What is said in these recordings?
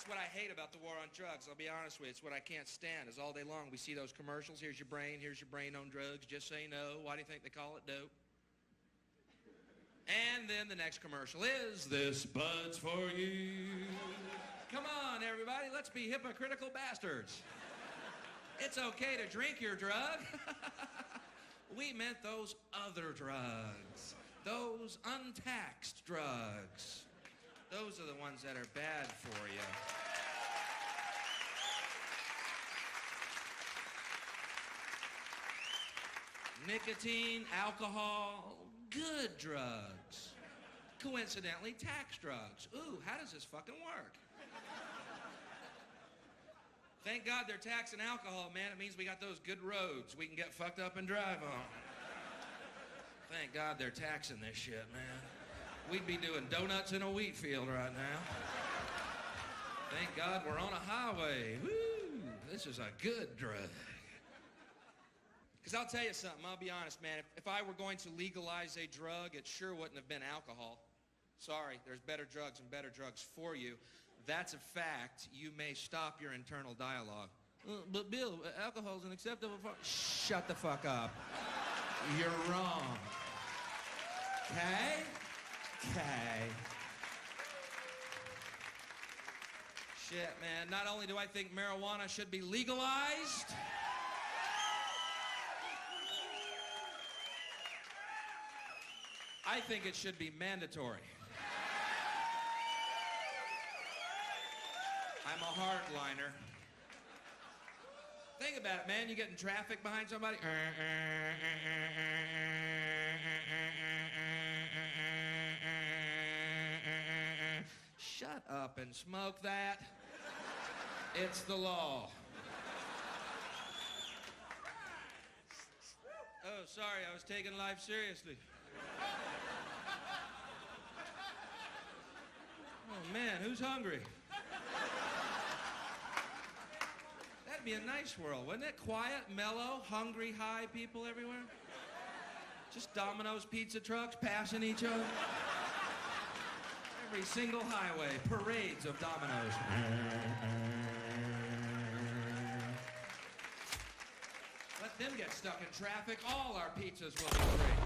That's what I hate about the war on drugs. I'll be honest with you. It's what I can't stand is all day long we see those commercials. Here's your brain on drugs. Just say no. Why do you think they call it dope? And then the next commercial is this bud's for you. Come on, everybody. Let's be hypocritical bastards. It's okay to drink your drug. We meant those other drugs. Those untaxed drugs. Those are the ones that are bad for you. Nicotine, alcohol, good drugs. Coincidentally, tax drugs. Ooh, how does this fucking work? Thank God they're taxing alcohol, man. It means we got those good roads we can get fucked up and drive on. Thank God they're taxing this shit, man. We'd be doing donuts in a wheat field right now. Thank God we're on a highway. Woo! This is a good drug. Because I'll tell you something, I'll be honest, man. If I were going to legalize a drug, it sure wouldn't have been alcohol. Sorry, there's better drugs and better drugs for you. That's a fact. You may stop your internal dialogue. But Bill, alcohol's an acceptable form. Shut the fuck up. You're wrong. Okay? Okay. Shit, man. Not only do I think marijuana should be legalized, I think it should be mandatory. I'm a hardliner. Think about it, man. You get in traffic behind somebody. Shut up and smoke that. It's the law. Oh, sorry, I was taking life seriously. Oh, man, who's hungry? That'd be a nice world, wouldn't it? Quiet, mellow, hungry, high people everywhere. Just Domino's pizza trucks passing each other. Every single highway, parades of Domino's. Let them get stuck in traffic. All our pizzas will be free.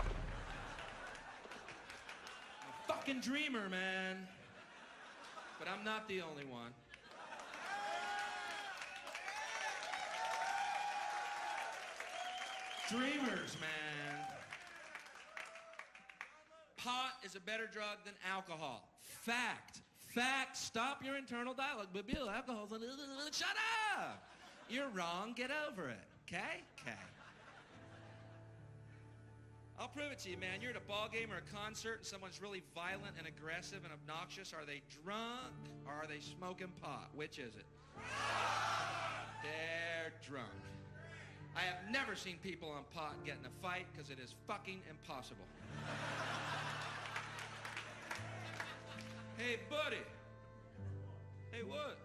I'm a fucking dreamer, man. But I'm not the only one. Dreamers, man. Pot is a better drug than alcohol. Fact. Fact. Stop your internal dialogue. But Bill, alcohol's... Shut up! You're wrong. Get over it. Okay? Okay. I'll prove it to you, man. You're at a ball game or a concert and someone's really violent and aggressive and obnoxious. Are they drunk or are they smoking pot? Which is it? They're drunk. I have never seen people on pot get in a fight because it is fucking impossible. Hey, buddy. Hey, what?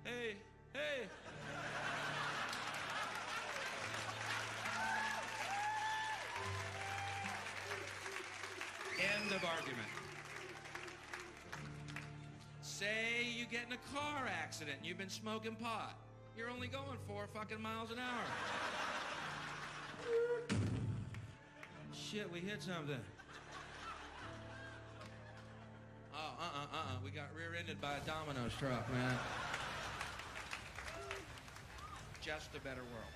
Hey, hey. End of argument. Say you get in a car accident and you've been smoking pot. You're only going 4 fucking miles an hour. Shit, we hit something. Oh, we got rear-ended by a Domino's truck, man. Just a better world.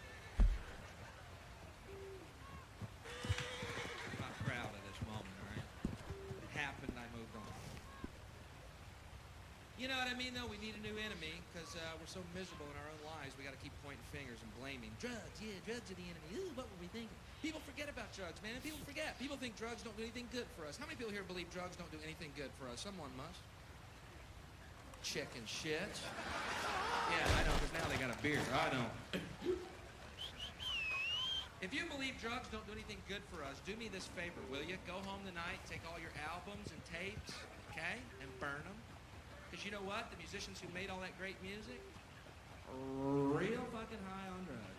I'm not proud of this moment, all right? It happened, I moved on. You know what I mean, though? We need a new enemy because we're so miserable in our own lives. We got to keep pointing fingers and blaming. Drugs, yeah, drugs are the enemy. Ooh, what were we thinking? People forget about drugs, man. People forget. People think drugs don't do anything good for us. How many people here believe drugs don't do anything good for us? Someone must. Chicken shit. Yeah, I know, because now they got a beer. I don't. If you believe drugs don't do anything good for us, do me this favor, will you? Go home tonight, take all your albums and tapes, okay, and burn them. Because you know what? The musicians who made all that great music, real fucking high on drugs.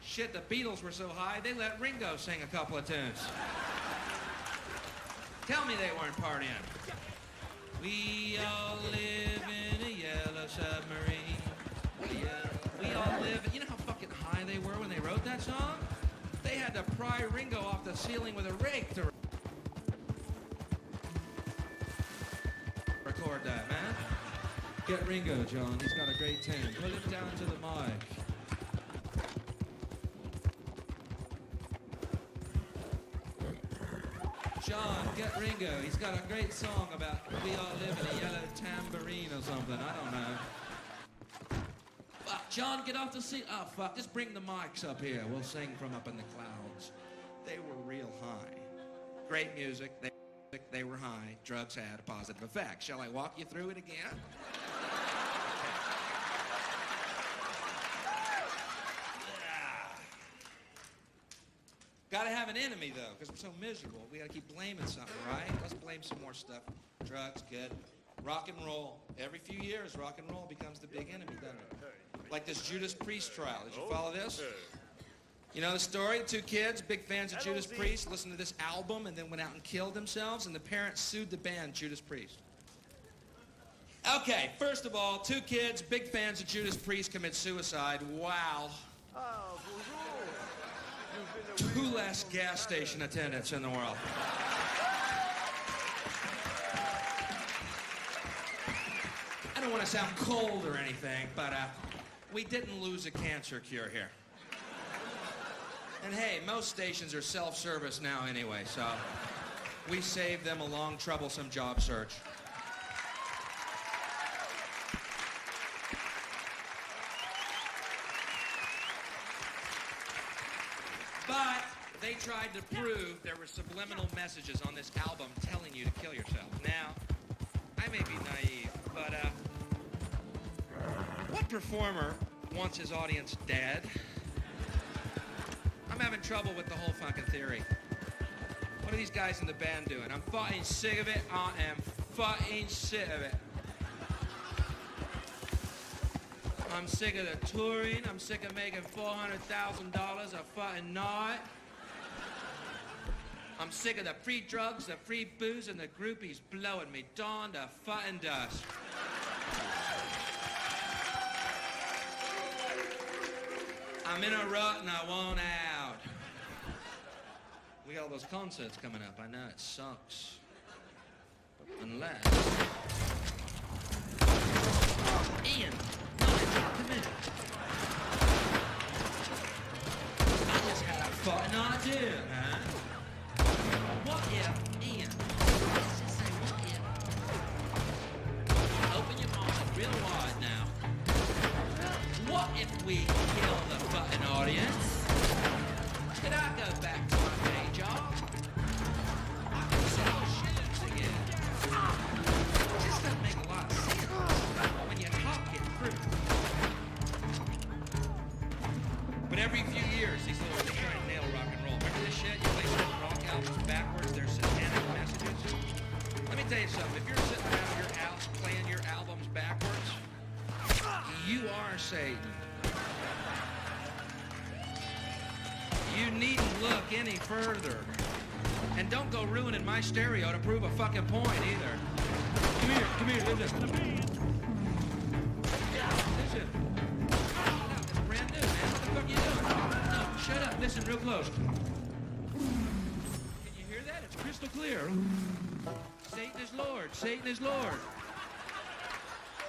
Shit, the Beatles were so high, they let Ringo sing a couple of tunes. Tell me they weren't partying. We all live in a yellow submarine. We all live. You know how fucking high they were when they wrote that song? They had to pry Ringo off the ceiling with a rake to record that, man. Get Ringo, John. He's got a great tan. Put him down to the mic. John, get Ringo. He's got a great song about we all live in a yellow tambourine or something. I don't know. Fuck, John, get off the seat. Oh, fuck, just bring the mics up here. We'll sing from up in the clouds. They were real high. Great music. They were high. Drugs had a positive effect. Shall I walk you through it again? Gotta have an enemy, though, because we're so miserable. We gotta keep blaming something, right? Let's blame some more stuff. Drugs, good. Rock and roll. Every few years, rock and roll becomes the big enemy, doesn't it? Like this Judas Priest trial. Did you follow this? You know the story? The two kids, big fans of Judas Priest, listened to this album and then went out and killed themselves, and the parents sued the band Judas Priest. Okay, first of all, two kids, big fans of Judas Priest, commit suicide. Wow. Two less gas station attendants in the world. I don't want to sound cold or anything, but we didn't lose a cancer cure here. And hey, most stations are self-service now anyway, so we saved them a long, troublesome job search. But they tried to prove there were subliminal messages on this album telling you to kill yourself. Now, I may be naive, but what performer wants his audience dead? I'm having trouble with the whole fucking theory. What are these guys in the band doing? I'm fucking sick of it. I am fucking sick of it. I'm sick of the touring. I'm sick of making $400,000 a fucking night. I'm sick of the free drugs, the free booze, and the groupies blowing me dawn to fucking dust. I'm in a rut and I want out. We got all those concerts coming up. I know it sucks. Unless... Ian, come in. I just had a fucking idea, man. What if, Ian? Let's just say, what if? Open your mind real wide now. What if we kill the fucking audience? Could I go back to my day job? I could sell shoes again. It just doesn't make a lot of sense when you talk it through. But every few years, these little they try and nail rock and roll. Remember this shit? You play certain rock albums backwards, there's satanic messages. Let me tell you something. If you're sitting around your house playing your albums backwards, you are Satan. You needn't look any further. And don't go ruining my stereo to prove a fucking point either. Come here, listen. Listen. It's brand new, man. What the fuck are you doing? No, shut up. Listen real close. Can you hear that? It's crystal clear. Satan is Lord. Satan is Lord.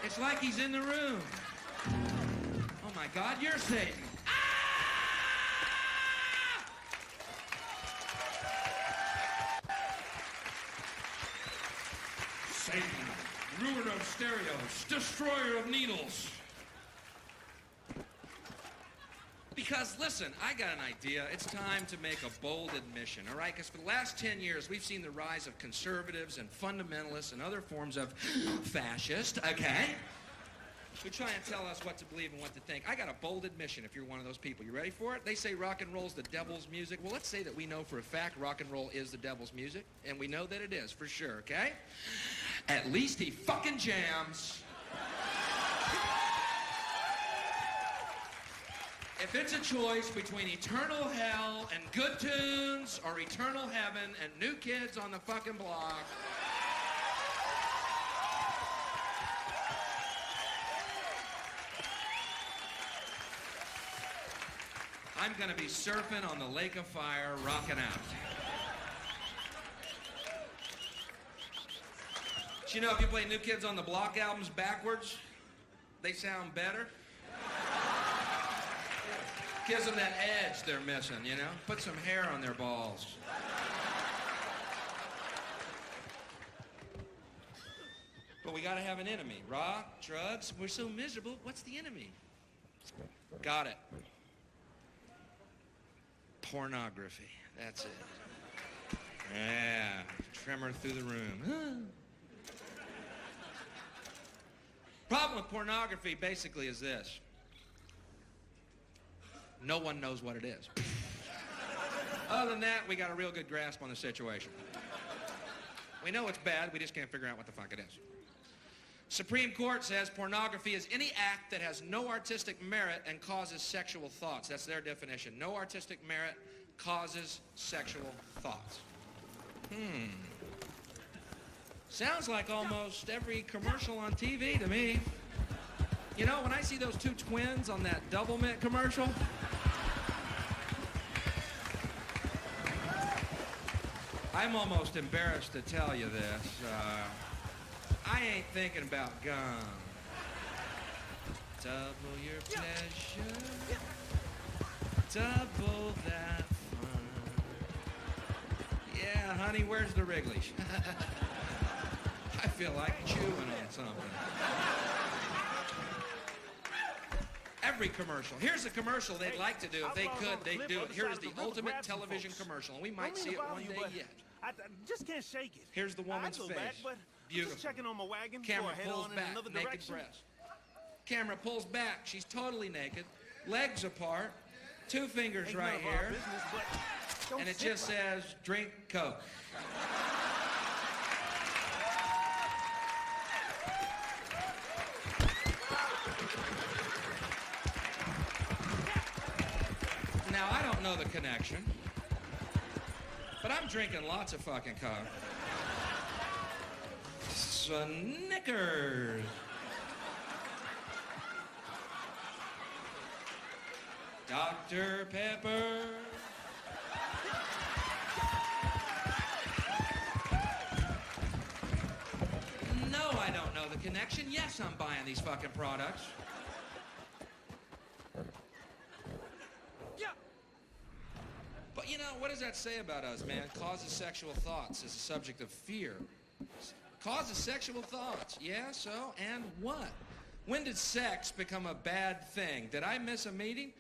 It's like he's in the room. Oh my God, you're Satan. Satan, ruiner of stereos, destroyer of needles. Because, listen, I got an idea. It's time to make a bold admission, all right? Because for the last 10 years, we've seen the rise of conservatives and fundamentalists and other forms of fascist, okay? Who try and tell us what to believe and what to think. I got a bold admission if you're one of those people. You ready for it? They say rock and roll's the devil's music. Well, let's say that we know for a fact rock and roll is the devil's music, and we know that it is for sure, okay? At least he fucking jams. If it's a choice between eternal hell and good tunes or eternal heaven and new kids on the fucking block, I'm gonna be surfing on the lake of fire, rocking out. But you know, if you play New Kids on the Block albums backwards, they sound better. Gives them that edge they're missing, you know? Put some hair on their balls. But we gotta have an enemy. Rock, drugs, we're so miserable. What's the enemy? Got it. Pornography. That's it. Yeah. Tremor through the room. Problem with pornography basically is this. No one knows what it is. Other than that, we got a real good grasp on the situation. We know it's bad, we just can't figure out what the fuck it is. Supreme Court says pornography is any act that has no artistic merit and causes sexual thoughts. That's their definition. No artistic merit causes sexual thoughts. Sounds like almost every commercial on TV to me. You know, when I see those two twins on that Double Mint commercial, I'm almost embarrassed to tell you this. I ain't thinking about gum. Double your pleasure, double that fun. Yeah, honey, where's the Wrigley's? I feel like chewing on something. Every commercial. Here's a commercial they'd like to do. If they could, they'd do it. Here's the ultimate television commercial, and we might see it one day yet. I just can't shake it. Here's the woman's face. Beautiful. Just checking on my wagon. Camera pulls back, naked breast. Camera pulls back. She's totally naked, legs apart, two fingers right here, and it just says, "Drink Coke." Now, I don't know the connection, but I'm drinking lots of fucking Coke. Snickers. Dr. Pepper. No, I don't know the connection. Yes, I'm buying these fucking products. But you know, what does that say about us, man? Causes sexual thoughts is a subject of fear. Causes sexual thoughts. Yeah, so? And what? When did sex become a bad thing? Did I miss a meeting?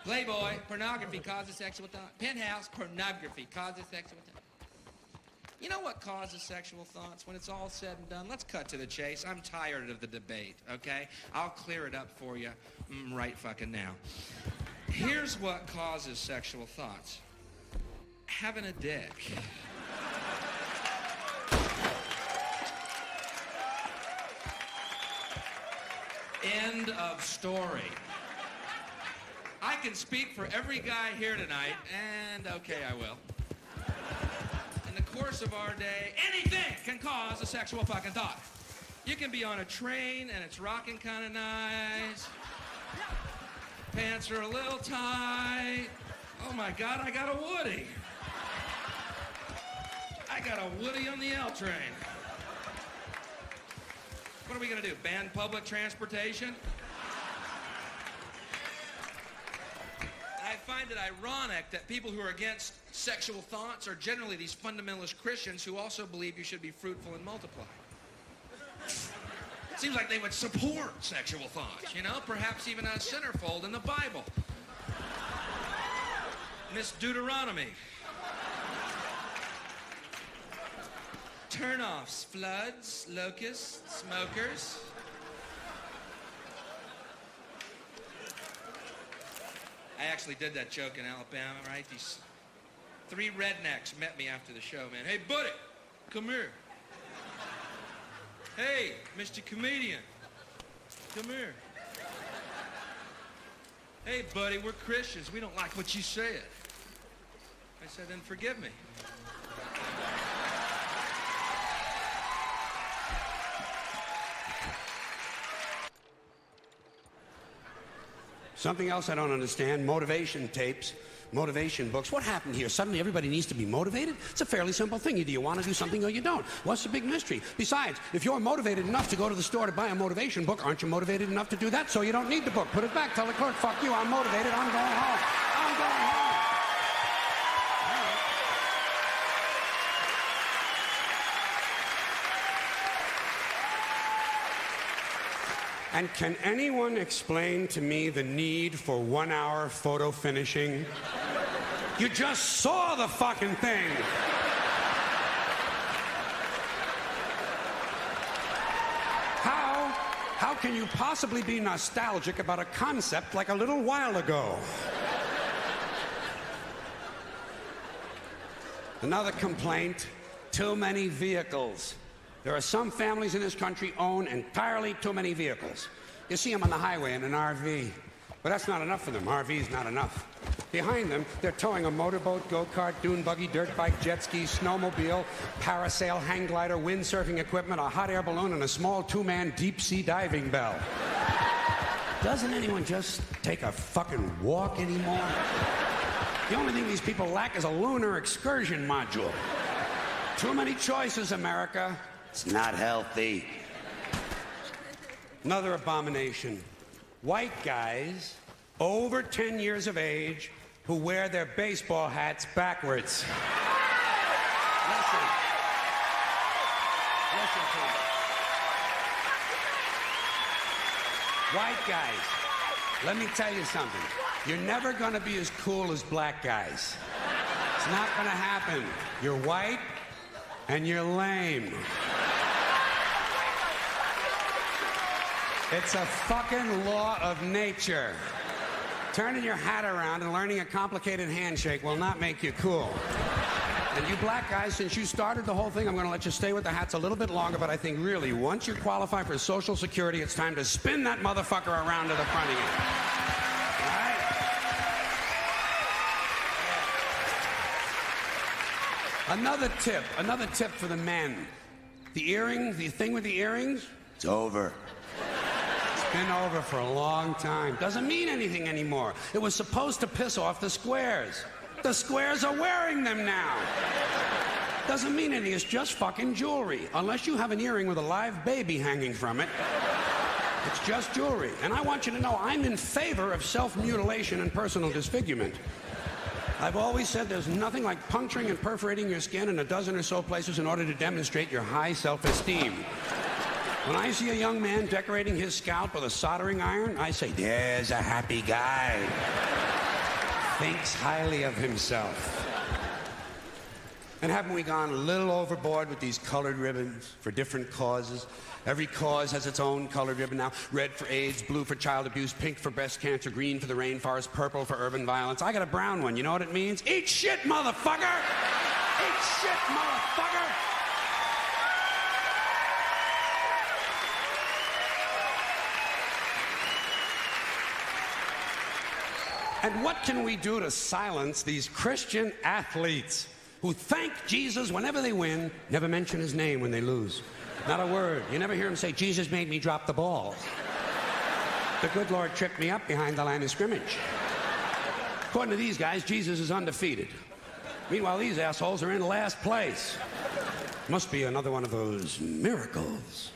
Playboy, pornography causes sexual thoughts. Penthouse, pornography causes sexual thoughts. You know what causes sexual thoughts? When it's all said and done, let's cut to the chase. I'm tired of the debate, okay? I'll clear it up for you right fucking now. Here's what causes sexual thoughts. Having a dick. End of story. I can speak for every guy here tonight, and okay, I will. In the course of our day, anything can cause a sexual fucking thought. You can be on a train and it's rocking kind of nice. Pants are a little tight. Oh my God, I got a Woody. I got a Woody on the L train. What are we gonna do, ban public transportation? I find it ironic that people who are against sexual thoughts are generally these fundamentalist Christians who also believe you should be fruitful and multiply. It seems like they would support sexual thoughts, you know, perhaps even a centerfold in the Bible. Miss Deuteronomy. Turnoffs, floods, locusts, smokers. I actually did that joke in Alabama, right? These three rednecks met me after the show, man. Hey, buddy, come here. Hey, Mr. Comedian, come here. Hey, buddy, we're Christians. We don't like what you said. I said, then forgive me. Something else I don't understand, motivation tapes, motivation books. What happened here? Suddenly everybody needs to be motivated? It's a fairly simple thing. Either you want to do something or you don't. What's the big mystery? Besides, if you're motivated enough to go to the store to buy a motivation book, aren't you motivated enough to do that? So you don't need the book. Put it back. Tell the clerk, fuck you, I'm motivated, I'm going home. I'm going home. And can anyone explain to me the need for 1 hour photo finishing? You just saw the fucking thing. How can you possibly be nostalgic about a concept like a little while ago? Another complaint, too many vehicles. There are some families in this country own entirely too many vehicles. You see them on the highway in an RV. But that's not enough for them. RV's not enough. Behind them, they're towing a motorboat, go-kart, dune buggy, dirt bike, jet ski, snowmobile, parasail, hang glider, windsurfing equipment, a hot air balloon, and a small two-man deep-sea diving bell. Doesn't anyone just take a fucking walk anymore? The only thing these people lack is a lunar excursion module. Too many choices, America. It's not healthy. Another abomination. White guys over 10 years of age who wear their baseball hats backwards. Listen to me. White guys, let me tell you something. You're never going to be as cool as black guys. It's not going to happen. You're white and you're lame. It's a fucking law of nature. Turning your hat around and learning a complicated handshake will not make you cool. And you black guys, since you started the whole thing, I'm going to let you stay with the hats a little bit longer, but I think really, once you qualify for Social Security, it's time to spin that motherfucker around to the front of you. All right? Another tip for the men. The earrings, the thing with the earrings, it's over. Been over for a long time. Doesn't mean anything anymore. It was supposed to piss off the squares. The squares are wearing them now. Doesn't mean anything. It's just fucking jewelry. Unless you have an earring with a live baby hanging from it. It's just jewelry. And I want you to know I'm in favor of self-mutilation and personal disfigurement. I've always said there's nothing like puncturing and perforating your skin in a dozen or so places in order to demonstrate your high self-esteem. When I see a young man decorating his scalp with a soldering iron, I say, there's a happy guy. Thinks highly of himself. And haven't we gone a little overboard with these colored ribbons for different causes? Every cause has its own colored ribbon now. Red for AIDS, blue for child abuse, pink for breast cancer, green for the rainforest, purple for urban violence. I got a brown one. You know what it means? Eat shit, motherfucker! Eat shit, motherfucker! And what can we do to silence these Christian athletes who thank Jesus whenever they win, never mention his name when they lose? Not a word. You never hear him say, Jesus made me drop the ball. The good Lord tripped me up behind the line of scrimmage. According to these guys, Jesus is undefeated. Meanwhile, these assholes are in last place. Must be another one of those miracles.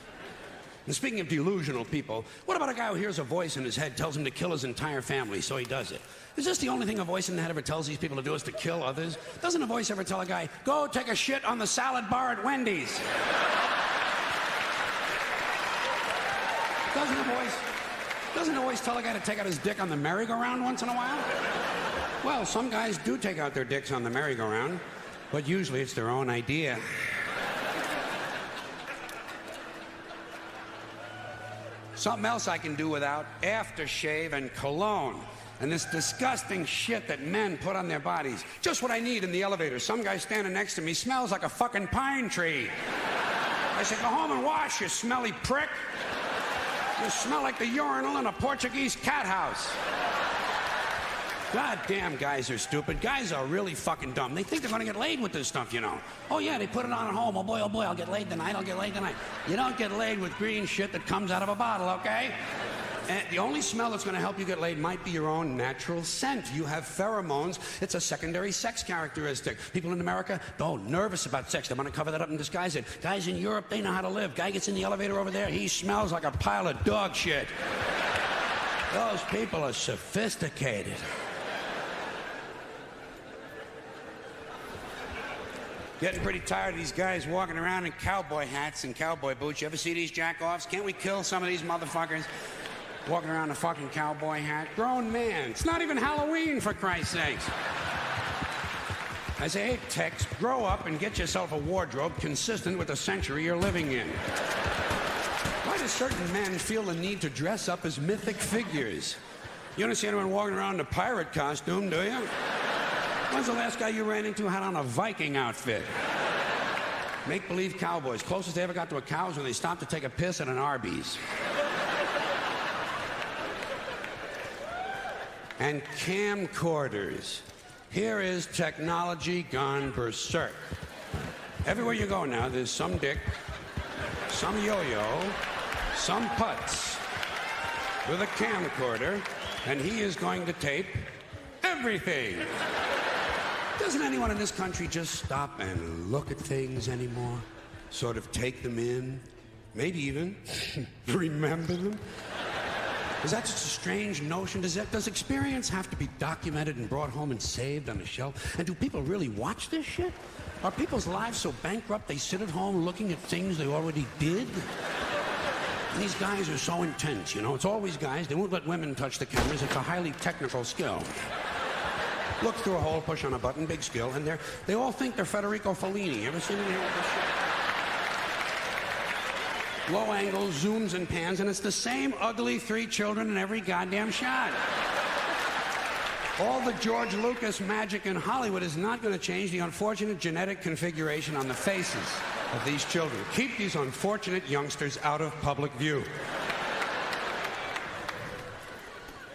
And speaking of delusional people, what about a guy who hears a voice in his head tells him to kill his entire family, so he does it? Is this the only thing a voice in the head ever tells these people to do is to kill others? Doesn't a voice ever tell a guy, go take a shit on the salad bar at Wendy's? Doesn't a voice tell a guy to take out his dick on the merry-go-round once in a while? Well, some guys do take out their dicks on the merry-go-round, but usually it's their own idea. Something else I can do without, aftershave and cologne. And this disgusting shit that men put on their bodies. Just what I need in the elevator. Some guy standing next to me smells like a fucking pine tree. I said, go home and wash, you smelly prick. You smell like the urinal in a Portuguese cat house. Goddamn, guys are stupid. Guys are really fucking dumb. They think they're gonna get laid with this stuff, you know. Oh yeah, they put it on at home. Oh boy, I'll get laid tonight. You don't get laid with green shit that comes out of a bottle, okay? And the only smell that's going to help you get laid might be your own natural scent. You have pheromones. It's a secondary sex characteristic. People in America, nervous about sex. They want to cover that up and disguise it. Guys in Europe, they know how to live. Guy gets in the elevator over there, he smells like a pile of dog shit. Those people are sophisticated. Getting pretty tired of these guys walking around in cowboy hats and cowboy boots. You ever see these jack-offs? Can't we kill some of these motherfuckers walking around in a fucking cowboy hat? Grown man. It's not even Halloween, for Christ's sakes. I say, hey, Tex, grow up and get yourself a wardrobe consistent with the century you're living in. Why do certain men feel the need to dress up as mythic figures? You don't see anyone walking around in a pirate costume, do you? When's the last guy you ran into had on a Viking outfit? Make-believe cowboys. Closest they ever got to a cow is when they stopped to take a piss at an Arby's. And camcorders. Here is technology gone berserk. Everywhere you go now, there's some dick, some yo-yo, some putz with a camcorder, and he is going to tape everything. Doesn't anyone in this country just stop and look at things anymore? Sort of take them in? Maybe even remember them? Is that just a strange notion? Does experience have to be documented and brought home and saved on a shelf? And do people really watch this shit? Are people's lives so bankrupt they sit at home looking at things they already did? And these guys are so intense, you know? It's always guys. They won't let women touch the cameras. It's a highly technical skill. Look through a hole, push on a button, big skill, and they all think they're Federico Fellini. You ever seen him here with this shit? Low angles, zooms, and pans, and it's the same ugly 3 children in every goddamn shot. All the George Lucas magic in Hollywood is not going to change the unfortunate genetic configuration on the faces of these children. Keep these unfortunate youngsters out of public view.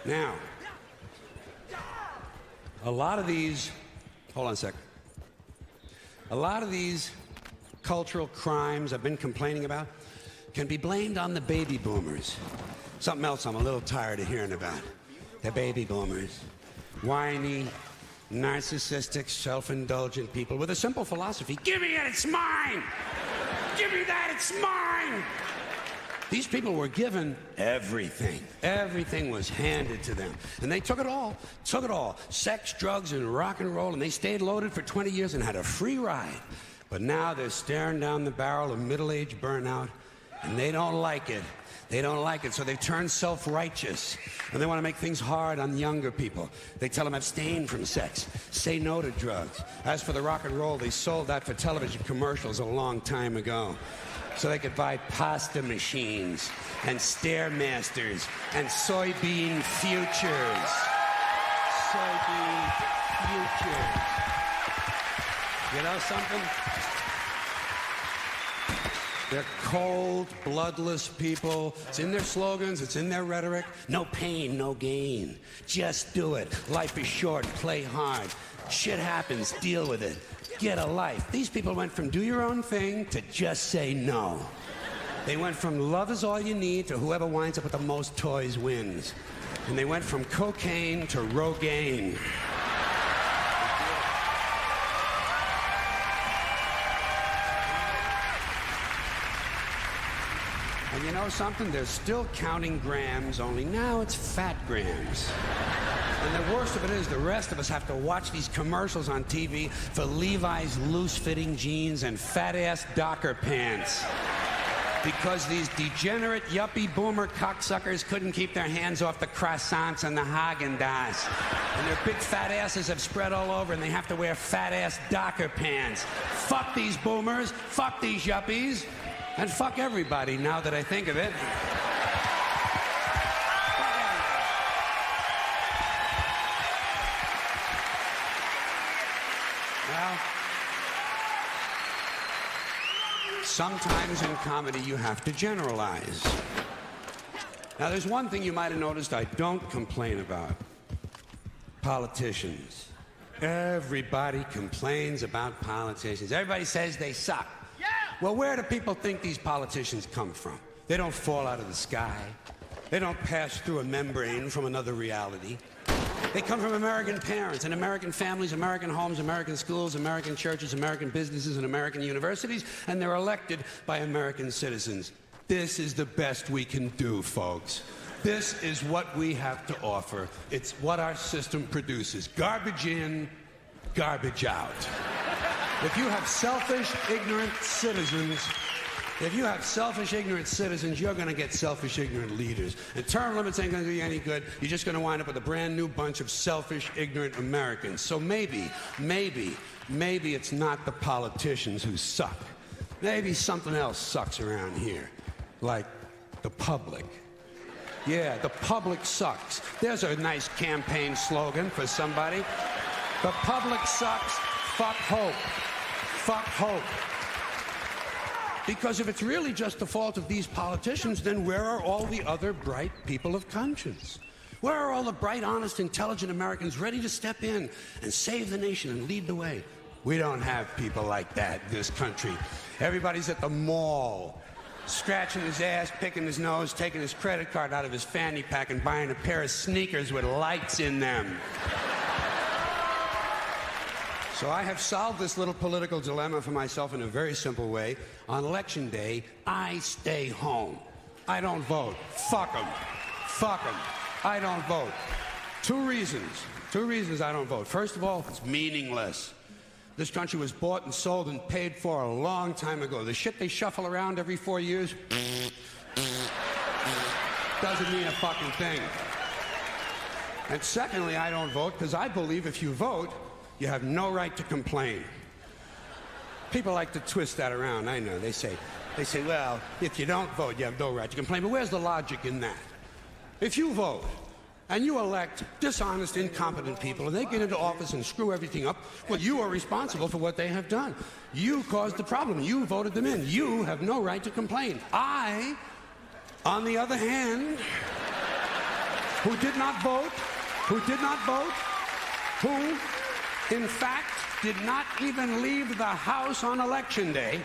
Now, a lot of these, hold on a sec. A lot of these cultural crimes I've been complaining about can be blamed on the baby boomers. Something else I'm a little tired of hearing about. The baby boomers. Whiny, narcissistic, self-indulgent people with a simple philosophy. Give me it, it's mine! Give me that, it's mine! These people were given everything. Everything was handed to them. And they took it all. Took it all. Sex, drugs, and rock and roll. And they stayed loaded for 20 years and had a free ride. But now they're staring down the barrel of middle-age burnout. And they don't like it. They don't like it, so they've turned self-righteous. And they want to make things hard on younger people. They tell them abstain from sex. Say no to drugs. As for the rock and roll, they sold that for television commercials a long time ago. So they could buy pasta machines and Stairmasters and soybean futures. Soybean futures. You know something? They're cold, bloodless people. It's in their slogans, it's in their rhetoric. No pain, no gain. Just do it. Life is short, play hard. Shit happens, deal with it. Get a life. These people went from do your own thing to just say no. They went from love is all you need to whoever winds up with the most toys wins. And they went from cocaine to Rogaine. And you know something? They're still counting grams, only now it's fat grams. And the worst of it is the rest of us have to watch these commercials on TV for Levi's loose-fitting jeans and fat-ass Docker pants. Because these degenerate, yuppie, boomer cocksuckers couldn't keep their hands off the croissants and the Haagen-Dazs. And their big fat asses have spread all over and they have to wear fat-ass Docker pants. Fuck these boomers, fuck these yuppies, and fuck everybody now that I think of it. Sometimes in comedy you have to generalize. Now there's one thing you might have noticed I don't complain about. Politicians. Everybody complains about politicians. Everybody says they suck. Yeah! Well, where do people think these politicians come from? They don't fall out of the sky. They don't pass through a membrane from another reality. They come from American parents and American families, American homes, American schools, American churches, American businesses, and American universities, and they're elected by American citizens. This is the best we can do, folks. This is what we have to offer. It's what our system produces. Garbage in, garbage out. If you have selfish, ignorant citizens, you're going to get selfish, ignorant leaders. And term limits ain't going to do you any good. You're just going to wind up with a brand new bunch of selfish, ignorant Americans. So maybe it's not the politicians who suck. Maybe something else sucks around here, like the public. Yeah, the public sucks. There's a nice campaign slogan for somebody. The public sucks. Fuck hope. Fuck hope. Because if it's really just the fault of these politicians, then where are all the other bright people of conscience? Where are all the bright, honest, intelligent Americans ready to step in and save the nation and lead the way? We don't have people like that in this country. Everybody's at the mall, scratching his ass, picking his nose, taking his credit card out of his fanny pack and buying a pair of sneakers with lights in them. So I have solved this little political dilemma for myself in a very simple way. On election day, I stay home. I don't vote. Fuck them. Fuck them. I don't vote. Two reasons I don't vote. First of all, it's meaningless. This country was bought and sold and paid for a long time ago. The shit they shuffle around every 4 years doesn't mean a fucking thing. And secondly, I don't vote because I believe if you vote, you have no right to complain. People like to twist that around, I know. They say, well, if you don't vote, you have no right to complain. But where's the logic in that? If you vote and you elect dishonest, incompetent people and they get into office and screw everything up, well, you are responsible for what they have done. You caused the problem. You voted them in. You have no right to complain. I, on the other hand, who did not vote, who in fact, did not even leave the house on election day,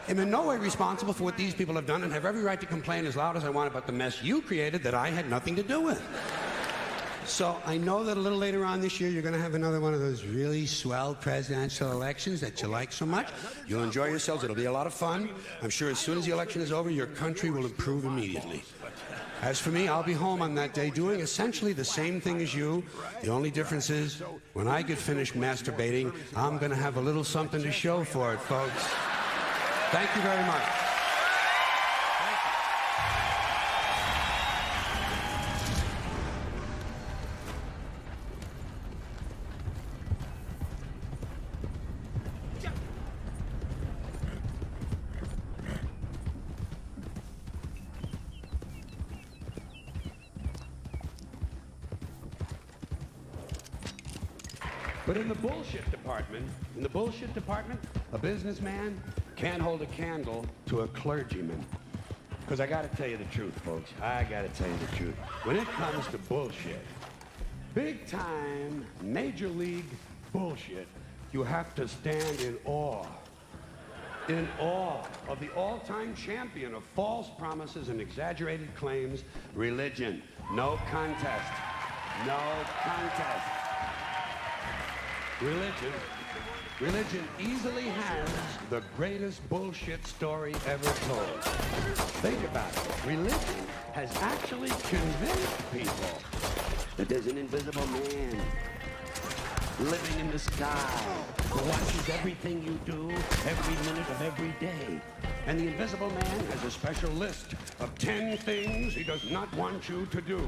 am in no way responsible for what these people have done and have every right to complain as loud as I want about the mess you created that I had nothing to do with. So I know that a little later on this year, you're going to have another one of those really swell presidential elections that you like so much. You'll enjoy yourselves. It'll be a lot of fun. I'm sure as soon as the election is over, your country will improve immediately. As for me, I'll be home on that day doing essentially the same thing as you. The only difference is, when I get finished masturbating, I'm going to have a little something to show for it, folks. Thank you very much. But in the bullshit department, a businessman can't hold a candle to a clergyman. Because I got to tell you the truth, folks. I got to tell you the truth. When it comes to bullshit, big time, major league bullshit, you have to stand in awe. In awe of the all-time champion of false promises and exaggerated claims, religion. No contest. No contest. Religion easily has the greatest bullshit story ever told. Think about it. Religion has actually convinced people that there's an invisible man living in the sky who watches everything you do every minute of every day. And the invisible man has a special list of 10 things he does not want you to do.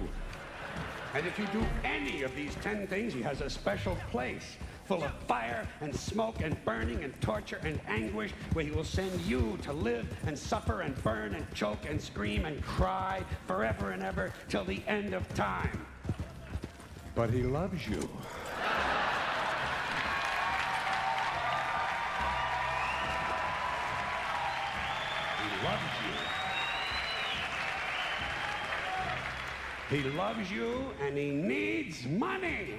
And if you do any of these 10 things, he has a special place full of fire and smoke and burning and torture and anguish, where he will send you to live and suffer and burn and choke and scream and cry forever and ever till the end of time. But he loves you. He loves you. He loves you and he needs money.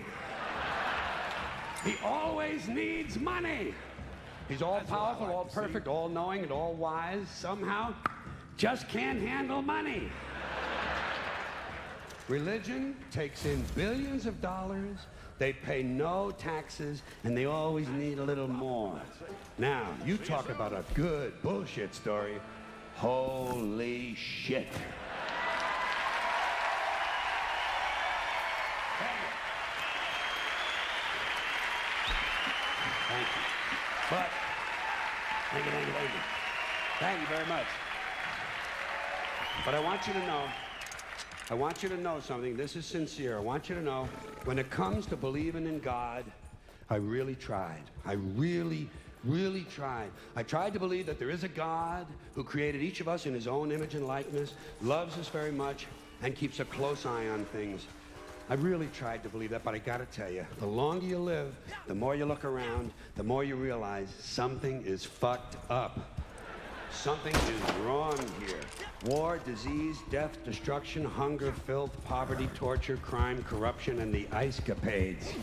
He always needs money. He's all powerful, all perfect, all knowing, and all wise. Somehow, just can't handle money. Religion takes in billions of dollars, they pay no taxes, and they always need a little more. Now, you talk about a good bullshit story. Holy shit. Thank you. But, thank you. Thank you very much. But I want you to know something. This is sincere. I want you to know, when it comes to believing in God, I really tried. I really tried. I tried to believe that there is a God who created each of us in his own image and likeness, loves us very much, and keeps a close eye on things. I really tried to believe that, but I gotta tell you, the longer you live, the more you look around, the more you realize something is fucked up. Something is wrong here. War, disease, death, destruction, hunger, filth, poverty, torture, crime, corruption, and the ice capades.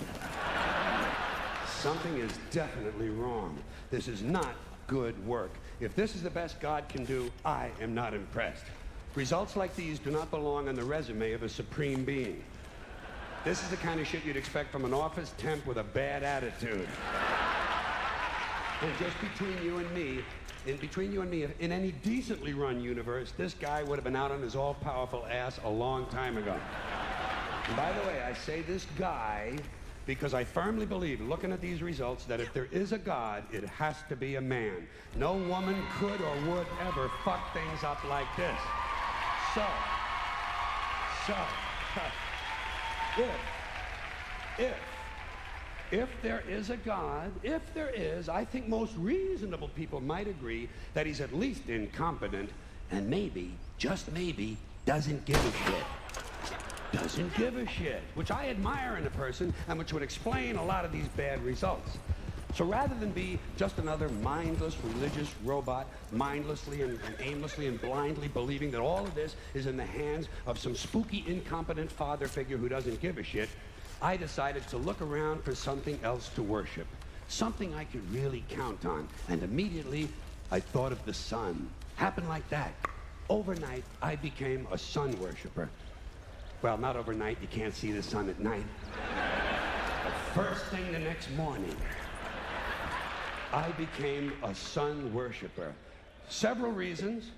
Something is definitely wrong. This is not good work. If this is the best God can do, I am not impressed. Results like these do not belong on the resume of a supreme being. This is the kind of shit you'd expect from an office temp with a bad attitude. And just between you and me, in any decently run universe, this guy would have been out on his all-powerful ass a long time ago. And by the way, I say this guy because I firmly believe, looking at these results, that if there is a God, it has to be a man. No woman could or would ever fuck things up like this. If there is a God, if there is, I think most reasonable people might agree that he's at least incompetent and maybe, just maybe, doesn't give a shit. Doesn't give a shit, which I admire in a person and which would explain a lot of these bad results. So rather than be just another mindless religious robot, mindlessly and aimlessly and blindly believing that all of this is in the hands of some spooky, incompetent father figure who doesn't give a shit, I decided to look around for something else to worship, something I could really count on. And immediately, I thought of the sun. Happened like that. Overnight, I became a sun worshiper. Well, not overnight, you can't see the sun at night. But first thing the next morning, I became a sun worshiper. Several reasons.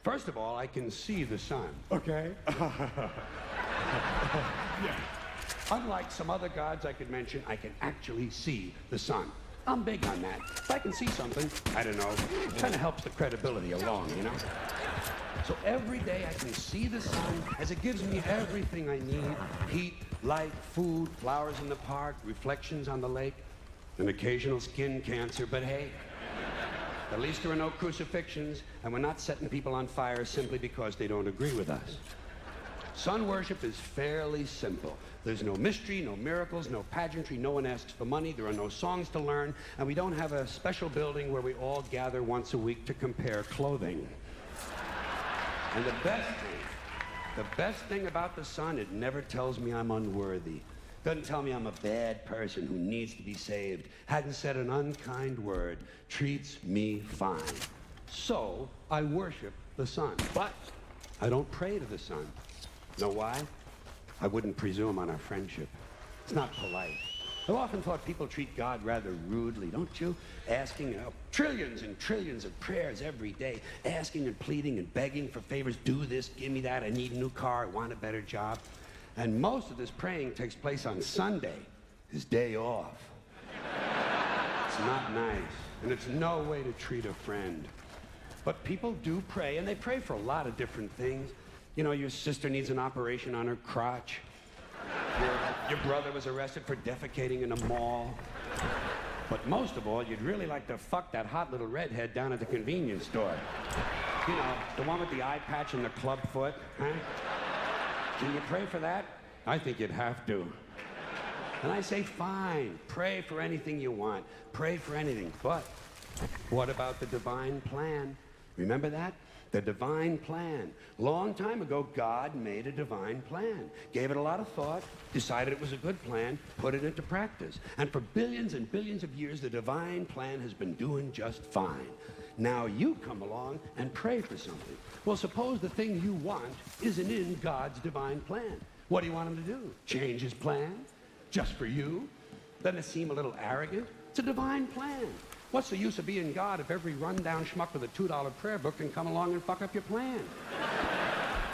First of all, I can see the sun, okay? Yeah. Unlike some other gods I could mention, I can actually see the sun. I'm big on that. If I can see something, I don't know, it kind of helps the credibility along, you know? So every day I can see the sun as it gives me everything I need. Heat, light, food, flowers in the park, reflections on the lake, an occasional skin cancer, but hey, at least there are no crucifixions, and we're not setting people on fire simply because they don't agree with us. Sun worship is fairly simple. There's no mystery, no miracles, no pageantry, no one asks for money, there are no songs to learn, and we don't have a special building where we all gather once a week to compare clothing. And the best thing about the sun, it never tells me I'm unworthy. Doesn't tell me I'm a bad person who needs to be saved, hadn't said an unkind word, treats me fine. So, I worship the sun, but I don't pray to the sun. Know why? I wouldn't presume on our friendship. It's not polite. I've often thought people treat God rather rudely, don't you? Asking trillions and trillions of prayers every day, asking and pleading and begging for favors. Do this, give me that, I need a new car, I want a better job. And most of this praying takes place on Sunday, his day off. It's not nice, and it's no way to treat a friend. But people do pray, and they pray for a lot of different things. You know, your sister needs an operation on her crotch. Your brother was arrested for defecating in a mall. But most of all, you'd really like to fuck that hot little redhead down at the convenience store. You know, the one with the eye patch and the club foot, huh? Can you pray for that? I think you'd have to. And I say, fine, pray for anything you want. Pray for anything. But what about the divine plan? Remember that? The divine plan. Long time ago, God made a divine plan. Gave it a lot of thought, decided it was a good plan, put it into practice. And for billions and billions of years, the divine plan has been doing just fine. Now you come along and pray for something. Well, suppose the thing you want isn't in God's divine plan. What do you want him to do? Change his plan? Just for you? Doesn't it seem a little arrogant? It's a divine plan. What's the use of being God if every rundown schmuck with a $2 prayer book can come along and fuck up your plan?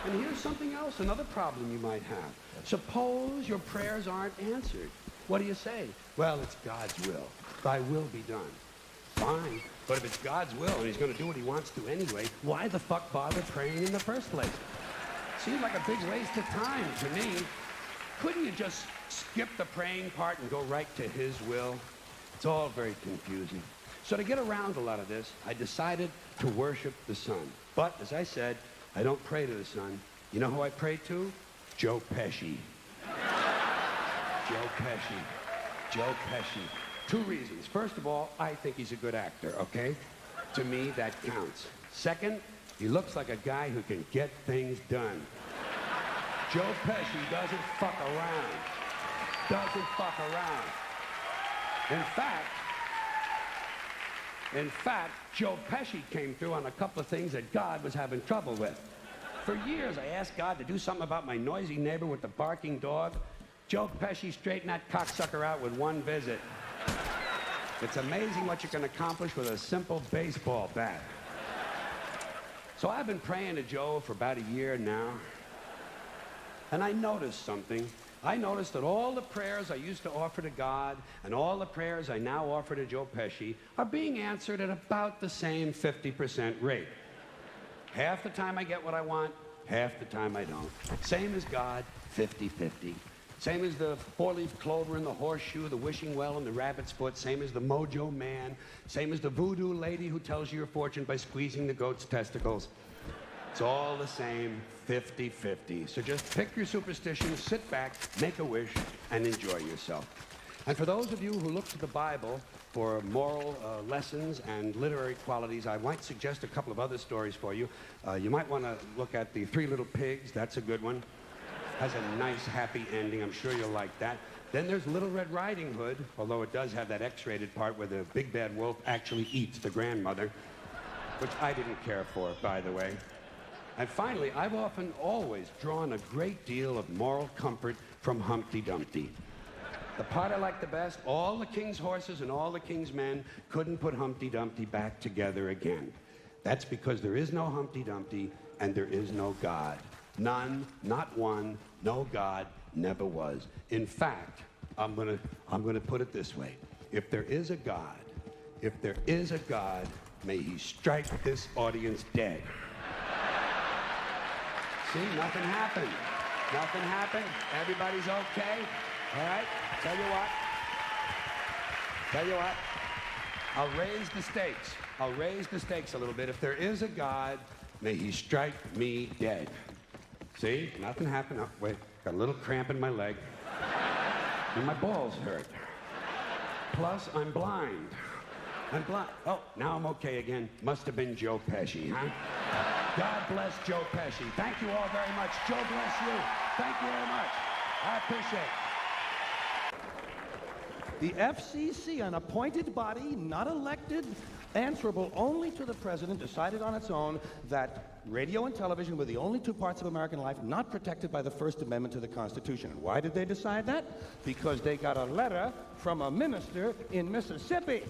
And here's something else, another problem you might have. Suppose your prayers aren't answered. What do you say? Well, it's God's will. Thy will be done. Fine, but if it's God's will and he's going to do what he wants to anyway, why the fuck bother praying in the first place? Seems like a big waste of time to me. Couldn't you just skip the praying part and go right to his will? It's all very confusing. So to get around a lot of this, I decided to worship the sun. But, as I said, I don't pray to the sun. You know who I pray to? Joe Pesci. Joe Pesci. Joe Pesci. Two reasons. First of all, I think he's a good actor, okay? To me, that counts. Second, he looks like a guy who can get things done. Joe Pesci doesn't fuck around. Doesn't fuck around. In fact, Joe Pesci came through on a couple of things that God was having trouble with. For years, I asked God to do something about my noisy neighbor with the barking dog. Joe Pesci straightened that cocksucker out with one visit. It's amazing what you can accomplish with a simple baseball bat. So I've been praying to Joe for about a year now, and I noticed something. I noticed that all the prayers I used to offer to God and all the prayers I now offer to Joe Pesci are being answered at about the same 50% rate. Half the time I get what I want, half the time I don't. Same as God, 50-50. Same as the four-leaf clover and the horseshoe, the wishing well and the rabbit's foot. Same as the mojo man. Same as the voodoo lady who tells you your fortune by squeezing the goat's testicles. It's all the same, 50-50. So just pick your superstition, sit back, make a wish, and enjoy yourself. And for those of you who look to the Bible for moral lessons and literary qualities, I might suggest a couple of other stories for you. You might want to look at The Three Little Pigs. That's a good one. Has a nice, happy ending. I'm sure you'll like that. Then there's Little Red Riding Hood, although it does have that X-rated part where the big bad wolf actually eats the grandmother, which I didn't care for, by the way. And finally, I've often always drawn a great deal of moral comfort from Humpty Dumpty. The part I like the best, all the king's horses and all the king's men couldn't put Humpty Dumpty back together again. That's because there is no Humpty Dumpty and there is no God. None, not one, no God, never was. In fact, I'm gonna put it this way. If there is a God, may he strike this audience dead. See, nothing happened. Nothing happened. Everybody's okay. All right? Tell you what. I'll raise the stakes. I'll raise the stakes a little bit. If there is a God, may he strike me dead. See? Nothing happened. Oh, wait. Got a little cramp in my leg. And my balls hurt. Plus, I'm blind. Oh, now I'm okay again. Must have been Joe Pesci, huh? God bless Joe Pesci. Thank you all very much. Joe bless you. Thank you very much. I appreciate it. The FCC, an appointed body, not elected, answerable only to the president, decided on its own that radio and television were the only two parts of American life not protected by the First Amendment to the Constitution. And why did they decide that? Because they got a letter from a minister in Mississippi.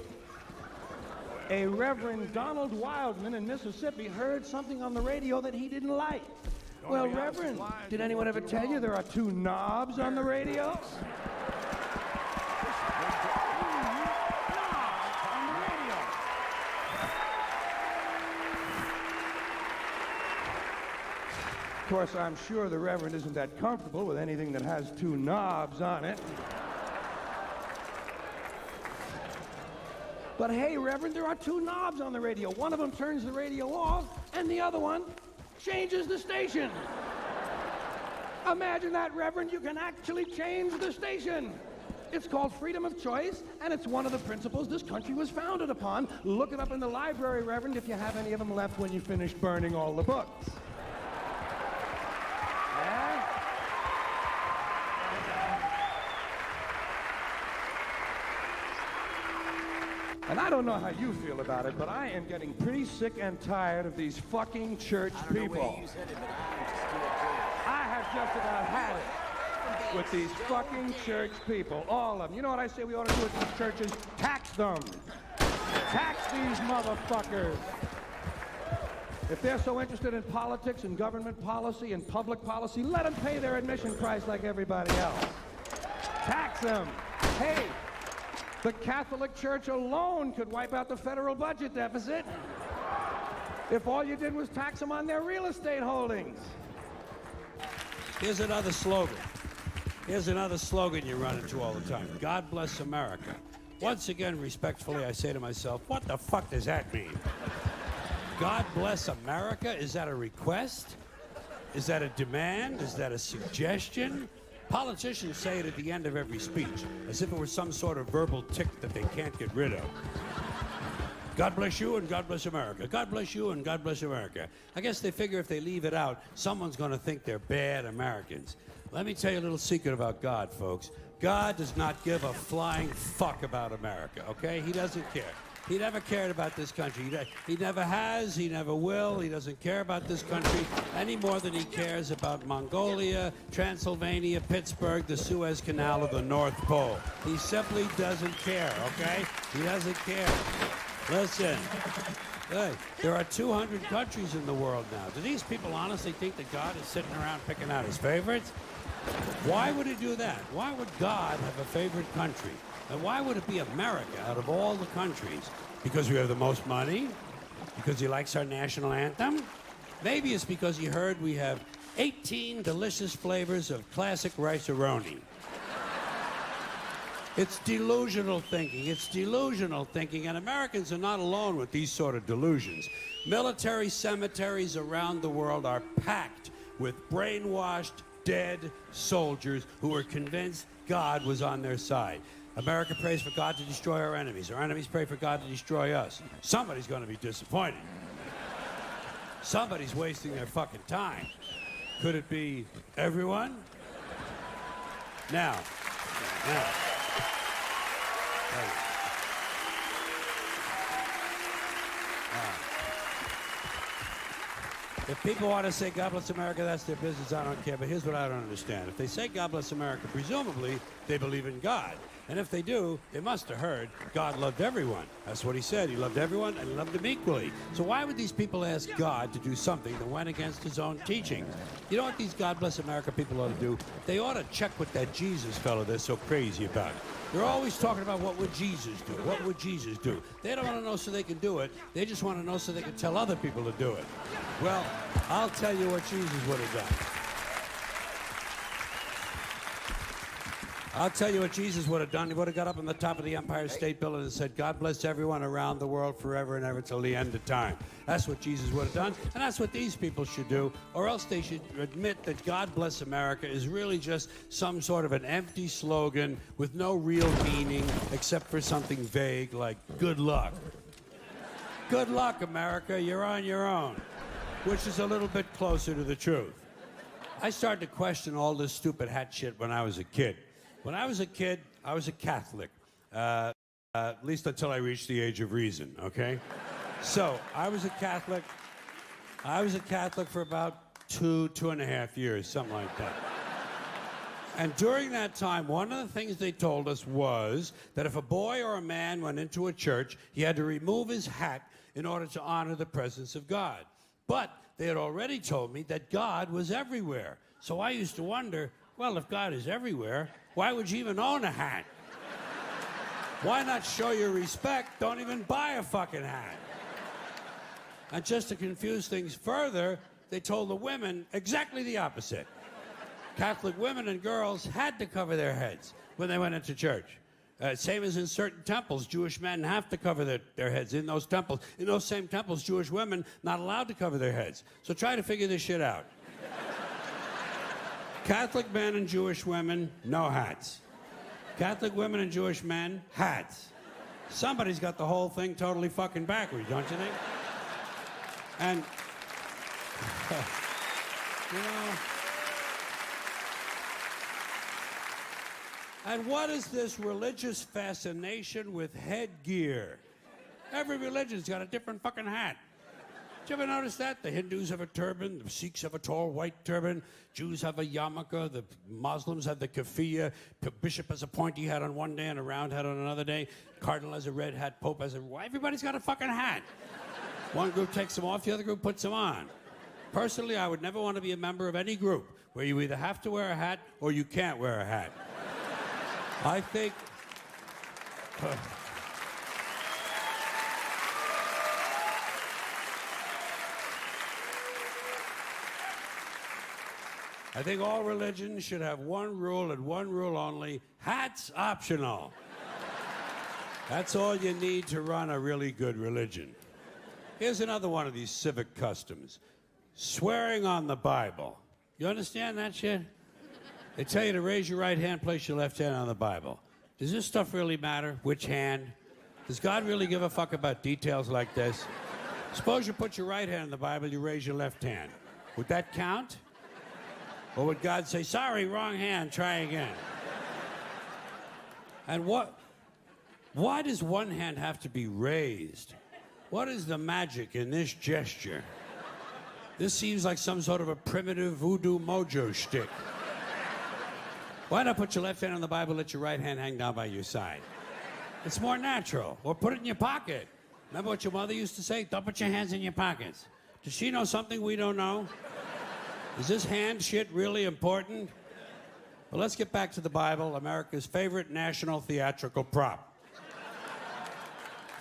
A Reverend Donald Wildman in Mississippi heard something on the radio that he didn't like. Well, Reverend, did anyone ever tell you there are two knobs on the radio? Of course, I'm sure the Reverend isn't that comfortable with anything that has two knobs on it. But hey, Reverend, there are two knobs on the radio. One of them turns the radio off, and the other one changes the station. Imagine that, Reverend. You can actually change the station. It's called freedom of choice, and it's one of the principles this country was founded upon. Look it up in the library, Reverend, if you have any of them left when you finish burning all the books. And I don't know how you feel about it, but I am getting pretty sick and tired of these fucking church people. I have just about had it. with these fucking church people, all of them. You know what I say we ought to do at these churches? Tax them. Tax these motherfuckers. If they're so interested in politics and government policy and public policy, let them pay their admission price like everybody else. Tax them. Hey, the Catholic Church alone could wipe out the federal budget deficit if all you did was tax them on their real estate holdings. Here's another slogan. Here's another slogan you run into all the time. God bless America. Once again, respectfully, I say to myself, what the fuck does that mean? God bless America? Is that a request? Is that a demand? Is that a suggestion? Politicians say it at the end of every speech, as if it were some sort of verbal tick that they can't get rid of. God bless you and God bless America. God bless you and God bless America. I guess they figure if they leave it out, someone's going to think they're bad Americans. Let me tell you a little secret about God, folks. God does not give a flying fuck about America, okay? He doesn't care. He never cared about this country. He never has, he never will. He doesn't care about this country any more than he cares about Mongolia, Transylvania, Pittsburgh, the Suez Canal, or the North Pole. He simply doesn't care, okay? He doesn't care. Listen, hey, there are 200 countries in the world now. Do these people honestly think that God is sitting around picking out his favorites? Why would he do that? Why would God have a favorite country? And why would it be America out of all the countries? Because we have the most money? Because he likes our national anthem? Maybe it's because he heard we have 18 delicious flavors of classic rice-a-roni. It's delusional thinking. It's delusional thinking, and Americans are not alone with these sort of delusions. Military cemeteries around the world are packed with brainwashed, dead soldiers who are convinced God was on their side. America prays for God to destroy our enemies. Our enemies pray for God to destroy us. Somebody's going to be disappointed. Somebody's wasting their fucking time. Could it be everyone? Now. If people want to say God bless America, that's their business, I don't care. But here's what I don't understand. If they say God bless America, presumably they believe in God. And if they do, they must have heard God loved everyone. That's what he said. He loved everyone and he loved them equally. So why would these people ask God to do something that went against his own teaching? You know what these God bless America people ought to do? They ought to check with that Jesus fellow they're so crazy about. They're always talking about what would Jesus do? What would Jesus do? They don't want to know so they can do it. They just want to know so they can tell other people to do it. Well, I'll tell you what Jesus would have done. I'll tell you what Jesus would have done. He would have got up on the top of the Empire State Building and said, God bless everyone around the world forever and ever till the end of time. That's what Jesus would have done, and that's what these people should do, or else they should admit that God bless America is really just some sort of an empty slogan with no real meaning except for something vague like good luck. Good luck, America, you're on your own, which is a little bit closer to the truth. I started to question all this stupid hat shit when I was a kid. When I was a kid, I was a Catholic, at least until I reached the age of reason, okay? So, I was a Catholic for about two and a half years, something like that. And during that time, one of the things they told us was that if a boy or a man went into a church, he had to remove his hat in order to honor the presence of God. But they had already told me that God was everywhere. So I used to wonder, well, if God is everywhere, why would you even own a hat? Why not show your respect? Don't even buy a fucking hat. And just to confuse things further, they told the women exactly the opposite. Catholic women and girls had to cover their heads when they went into church. Same as in certain temples, Jewish men have to cover their heads in those temples. In those same temples, Jewish women not allowed to cover their heads. So try to figure this shit out. Catholic men and Jewish women, no hats. Catholic women and Jewish men, hats. Somebody's got the whole thing totally fucking backwards, don't you think? And, you know, and what is this religious fascination with headgear? Every religion's got a different fucking hat. Did you ever notice that? The Hindus have a turban, the Sikhs have a tall white turban, Jews have a yarmulke, the Muslims have the keffiyeh, bishop has a pointy hat on one day and a round hat on another day, cardinal has a red hat, pope has a... Everybody's got a fucking hat. One group takes them off, the other group puts them on. Personally, I would never want to be a member of any group where you either have to wear a hat or you can't wear a hat. I think... I think all religions should have one rule and one rule only: hats optional. That's all you need to run a really good religion. Here's another one of these civic customs: swearing on the Bible. You understand that shit? They tell you to raise your right hand, place your left hand on the Bible. Does this stuff really matter? Which hand? Does God really give a fuck about details like this? Suppose you put your right hand on the Bible, you raise your left hand. Would that count? Or would God say, sorry, wrong hand, try again? And why does one hand have to be raised? What is the magic in this gesture? This seems like some sort of a primitive voodoo mojo shtick. Why not put your left hand on the Bible, let your right hand hang down by your side? It's more natural. Or put it in your pocket. Remember what your mother used to say? Don't put your hands in your pockets. Does she know something we don't know? Is this hand shit really important? Well, let's get back to the Bible, America's favorite national theatrical prop.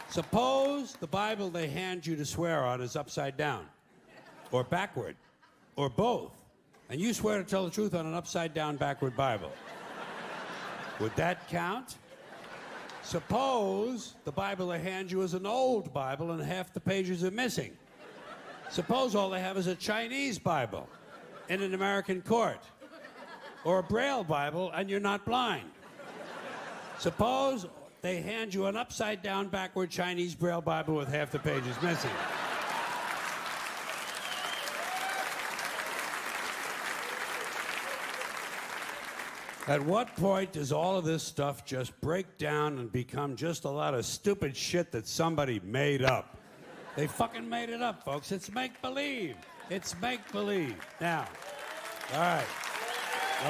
Suppose the Bible they hand you to swear on is upside down, or backward, or both, and you swear to tell the truth on an upside-down, backward Bible. Would that count? Suppose the Bible they hand you is an old Bible and half the pages are missing. Suppose all they have is a Chinese Bible in an American court, or a Braille Bible and you're not blind. Suppose they hand you an upside-down, backward Chinese Braille Bible with half the pages missing. At what point does all of this stuff just break down and become just a lot of stupid shit that somebody made up? They fucking made it up, folks. It's make-believe. It's make-believe. Now, all right.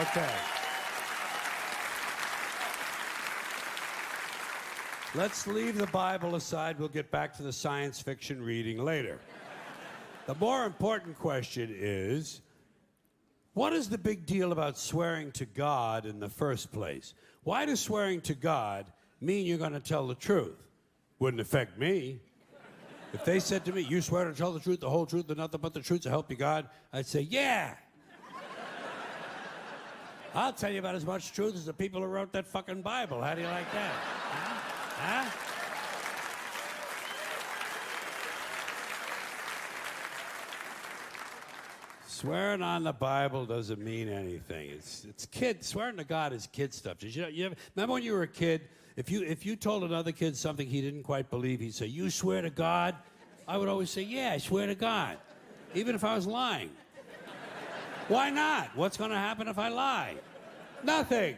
Okay. Let's leave the Bible aside. We'll get back to the science fiction reading later. The more important question is, what is the big deal about swearing to God in the first place? Why does swearing to God mean you're going to tell the truth? Wouldn't affect me. If they said to me, you swear to tell the truth, the whole truth, and nothing but the truth to help you God, I'd say, yeah. I'll tell you about as much truth as the people who wrote that fucking Bible. How do you like that? Huh? Swearing on the Bible doesn't mean anything. It's kid. Swearing to God is kid stuff. Did you ever, remember when you were a kid? If you told another kid something he didn't quite believe, he'd say, you swear to God? I would always say, yeah, I swear to God. Even if I was lying. Why not? What's going to happen if I lie? Nothing.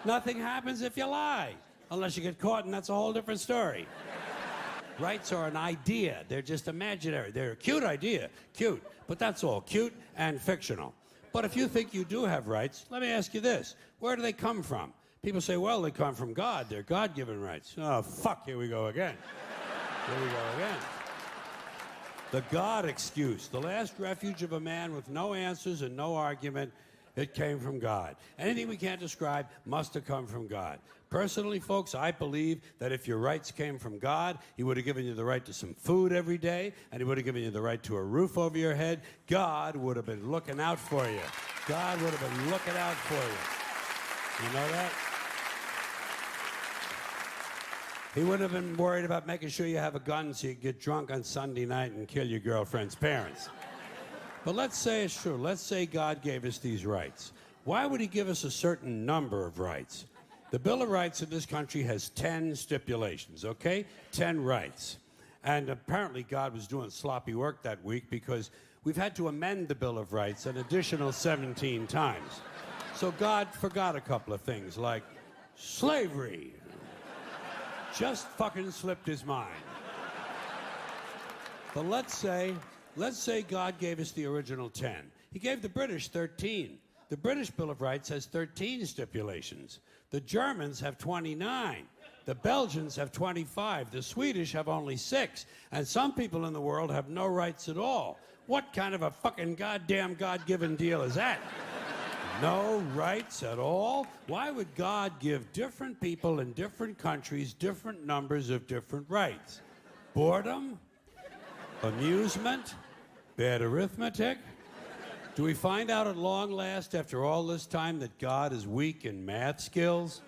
Nothing happens if you lie. Unless you get caught, and that's a whole different story. Rights are an idea. They're just imaginary. They're a cute idea. Cute. But that's all. Cute and fictional. But if you think you do have rights, let me ask you this. Where do they come from? People say, well, they come from God. They're God-given rights. Oh, fuck. Here we go again. Here we go again. The God excuse. The last refuge of a man with no answers and no argument. It came from God. Anything we can't describe must have come from God. Personally, folks, I believe that if your rights came from God, He would have given you the right to some food every day, and He would have given you the right to a roof over your head. God would have been looking out for you. God would have been looking out for you. You know that? He wouldn't have been worried about making sure you have a gun so you can get drunk on Sunday night and kill your girlfriend's parents. But let's say it's true. Let's say God gave us these rights. Why would He give us a certain number of rights? The Bill of Rights in this country has 10 stipulations, okay? 10 rights. And apparently God was doing sloppy work that week because we've had to amend the Bill of Rights an additional 17 times. So God forgot a couple of things, like slavery. Just fucking slipped his mind. But let's say God gave us the original 10. He gave the British 13. The British Bill of Rights has 13 stipulations. The Germans have 29. The Belgians have 25. The Swedish have only 6. And some people in the world have no rights at all. What kind of a fucking goddamn God-given deal is that? No rights at all? Why would God give different people in different countries different numbers of different rights? Boredom? Amusement? Bad arithmetic? Do we find out at long last after all this time that God is weak in math skills?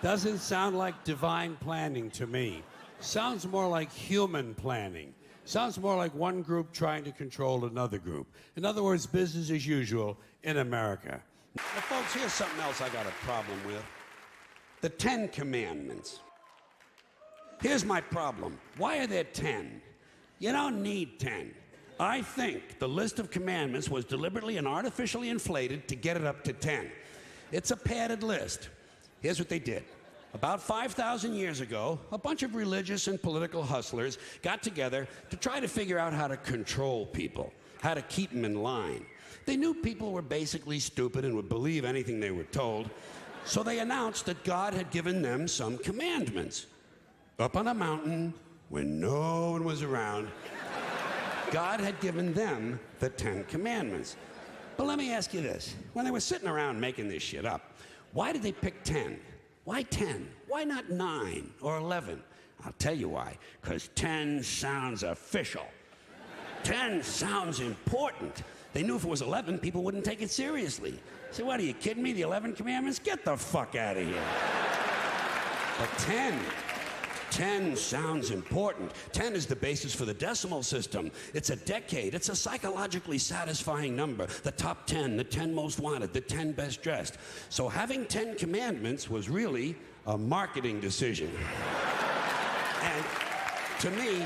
Doesn't sound like divine planning to me. Sounds more like human planning. Sounds more like one group trying to control another group. In other words, business as usual in America. Now, folks, here's something else I got a problem with. The 10 Commandments. Here's my problem. Why are there 10? You don't need 10. I think the list of commandments was deliberately and artificially inflated to get it up to 10. It's a padded list. Here's what they did. About 5,000 years ago, a bunch of religious and political hustlers got together to try to figure out how to control people, how to keep them in line. They knew people were basically stupid and would believe anything they were told, so they announced that God had given them some commandments. Up on a mountain, when no one was around, God had given them the 10 Commandments. But let me ask you this. When they were sitting around making this shit up, why did they pick 10? Why 10? Why not 9 or 11? I'll tell you why. Because 10 sounds official. 10 sounds important. They knew if it was 11, people wouldn't take it seriously. Say, what, are you kidding me? The 11 Commandments? Get the fuck out of here. But 10 sounds important. 10 is the basis for the decimal system. It's a decade. It's a psychologically satisfying number. The top 10, the 10 most wanted, the 10 best dressed. So having 10 commandments was really a marketing decision. And to me,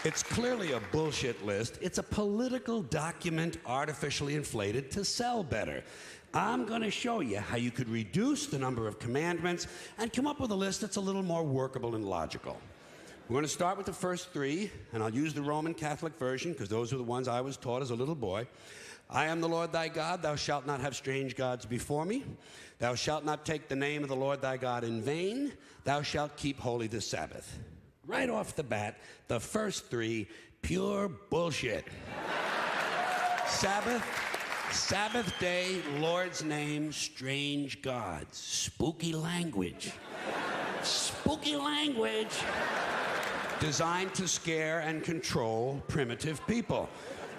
it's clearly a bullshit list. It's a political document artificially inflated to sell better. I'm going to show you how you could reduce the number of commandments and come up with a list that's a little more workable and logical. We're going to start with the first 3, and I'll use the Roman Catholic version because those are the ones I was taught as a little boy. I am the Lord thy God. Thou shalt not have strange gods before me. Thou shalt not take the name of the Lord thy God in vain. Thou shalt keep holy the Sabbath. Right off the bat, the first 3, pure bullshit. Sabbath day, Lord's name, strange gods. Spooky language. Spooky language. Designed to scare and control primitive people.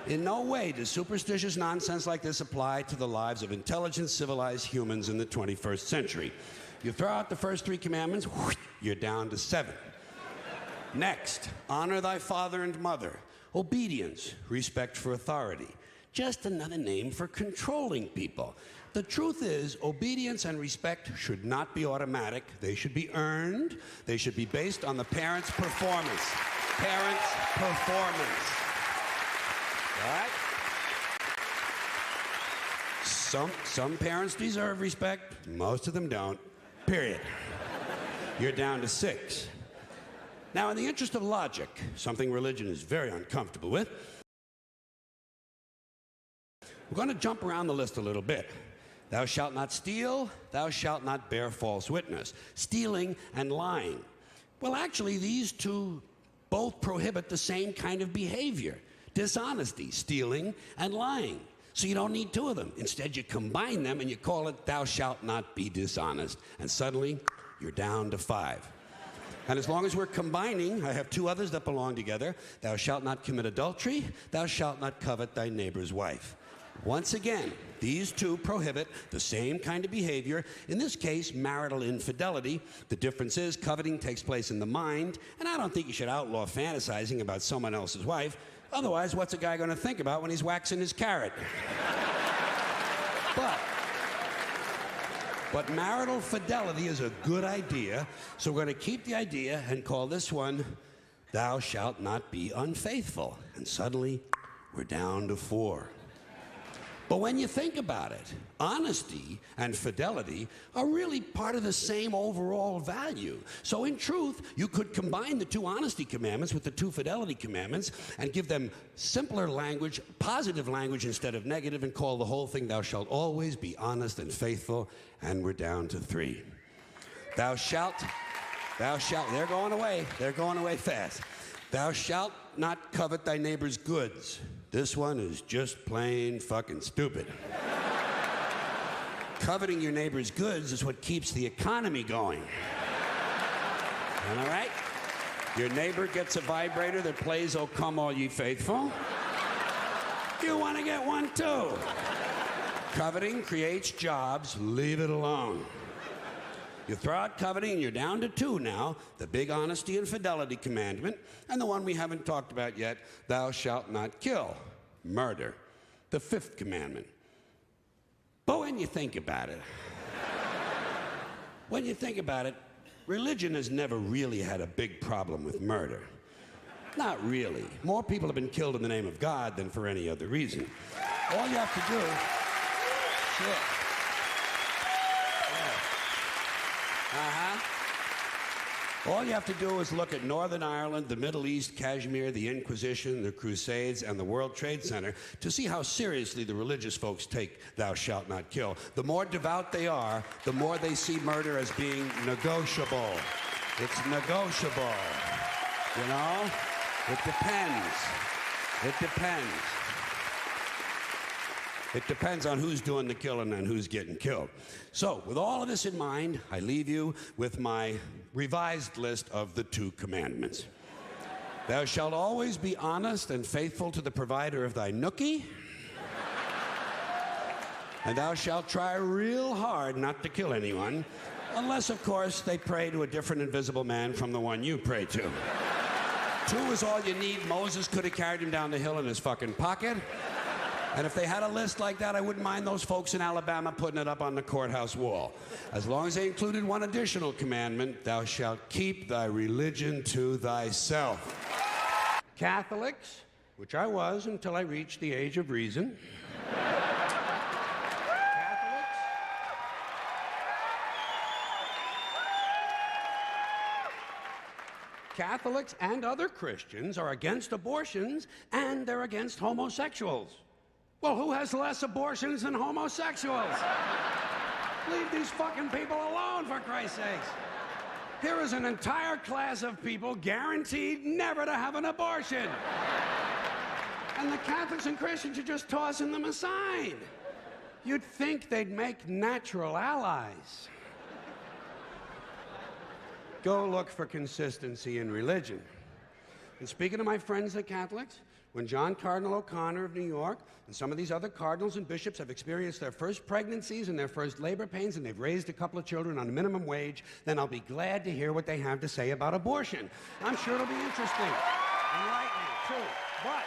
In no way does superstitious nonsense like this apply to the lives of intelligent, civilized humans in the 21st century. You throw out the first 3 commandments, you're down to 7. Next, honor thy father and mother. Obedience, respect for authority. Just another name for controlling people. The truth is, obedience and respect should not be automatic. They should be earned. They should be based on the parent's performance. Parent's performance. All right? Some parents deserve respect. Most of them don't. Period. You're down to 6. Now, in the interest of logic, something religion is very uncomfortable with, we're going to jump around the list a little bit. Thou shalt not steal, thou shalt not bear false witness. Stealing and lying. Well, actually, these 2 both prohibit the same kind of behavior. Dishonesty, stealing, and lying. So you don't need 2 of them. Instead, you combine them and you call it thou shalt not be dishonest. And suddenly, you're down to 5. And as long as we're combining, I have 2 others that belong together. Thou shalt not commit adultery, thou shalt not covet thy neighbor's wife. Once again, these 2 prohibit the same kind of behavior, in this case, marital infidelity. The difference is coveting takes place in the mind, and I don't think you should outlaw fantasizing about someone else's wife. Otherwise, what's a guy going to think about when he's waxing his carrot? But marital fidelity is a good idea, so we're going to keep the idea and call this one, thou shalt not be unfaithful. And suddenly, we're down to 4. But when you think about it, honesty and fidelity are really part of the same overall value. So in truth, you could combine the 2 honesty commandments with the 2 fidelity commandments and give them simpler language, positive language instead of negative, and call the whole thing, thou shalt always be honest and faithful, and we're down to 3. Thou shalt, they're going away fast. Thou shalt not covet thy neighbor's goods. This one is just plain fucking stupid. Coveting your neighbor's goods is what keeps the economy going. Am I right? Your neighbor gets a vibrator that plays "Oh Come All Ye Faithful." You want to get one too. Coveting creates jobs. Leave it alone. You throw out coveting and you're down to 2 now, the big honesty and fidelity commandment, and the one we haven't talked about yet, thou shalt not kill, murder, the 5th commandment. But when you think about it, religion has never really had a big problem with murder. Not really. More people have been killed in the name of God than for any other reason. All you have to do... Shit. All you have to do is look at Northern Ireland, the Middle East, Kashmir, the Inquisition, the Crusades, and the World Trade Center to see how seriously the religious folks take thou shalt not kill. The more devout they are, the more they see murder as being negotiable. It's negotiable. You know? It depends. It depends. It depends on who's doing the killing and who's getting killed. So, with all of this in mind, I leave you with my revised list of the 2 commandments. Thou shalt always be honest and faithful to the provider of thy nookie. And thou shalt try real hard not to kill anyone, unless, of course, they pray to a different invisible man from the one you pray to. 2 is all you need. Moses could have carried him down the hill in his fucking pocket. And if they had a list like that, I wouldn't mind those folks in Alabama putting it up on the courthouse wall. As long as they included one additional commandment, thou shalt keep thy religion to thyself. Catholics, which I was until I reached the age of reason. Catholics and other Christians are against abortions, and they're against homosexuals. Well, who has less abortions than homosexuals? Leave these fucking people alone, for Christ's sakes. Here is an entire class of people guaranteed never to have an abortion. And the Catholics and Christians are just tossing them aside. You'd think they'd make natural allies. Go look for consistency in religion. And speaking of my friends, the Catholics, when John Cardinal O'Connor of New York and some of these other cardinals and bishops have experienced their first pregnancies and their first labor pains and they've raised a couple of children on minimum wage, then I'll be glad to hear what they have to say about abortion. I'm sure it'll be interesting. Enlightening, too. But